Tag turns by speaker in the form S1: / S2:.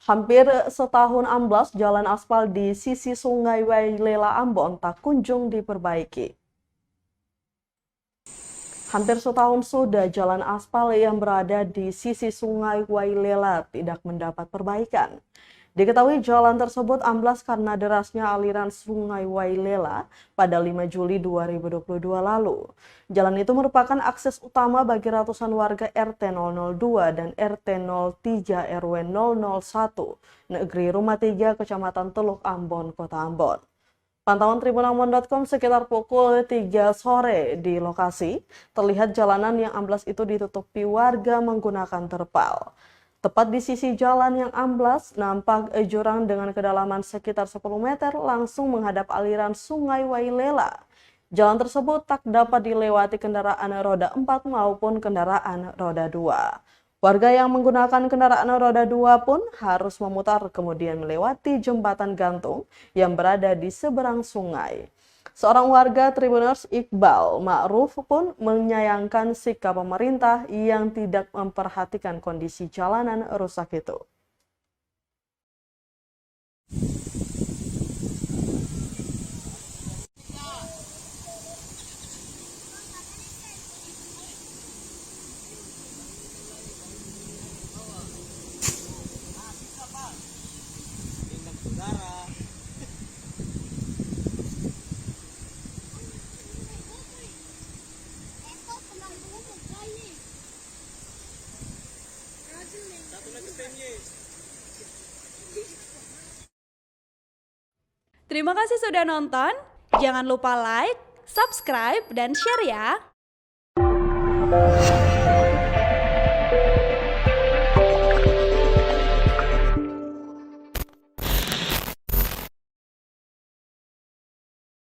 S1: Hampir setahun amblas, jalan aspal di sisi Sungai Wailela Ambon tak kunjung diperbaiki. Hampir setahun sudah jalan aspal yang berada di sisi Sungai Wailela tidak mendapat perbaikan. Diketahui jalan tersebut amblas karena derasnya aliran Sungai Wailela pada 5 Juli 2022 lalu. Jalan itu merupakan akses utama bagi ratusan warga RT 002 dan RT 03 RW 001, Negeri Rumah 3, Kecamatan Teluk Ambon, Kota Ambon. Pantauan tribunambon.com sekitar pukul 3 sore di lokasi, terlihat jalanan yang amblas itu ditutupi warga menggunakan terpal. Tepat di sisi jalan yang amblas, nampak jurang dengan kedalaman sekitar 10 meter langsung menghadap aliran Sungai Wailela. Jalan tersebut tak dapat dilewati kendaraan roda 4 maupun kendaraan roda 2. Warga yang menggunakan kendaraan roda 2 pun harus memutar kemudian melewati jembatan gantung yang berada di seberang sungai. Seorang warga Tribuners, Iqbal Ma'ruf, pun menyayangkan sikap pemerintah yang tidak memperhatikan kondisi jalanan rusak itu.
S2: Terima kasih sudah nonton. Jangan lupa like, subscribe, dan share ya.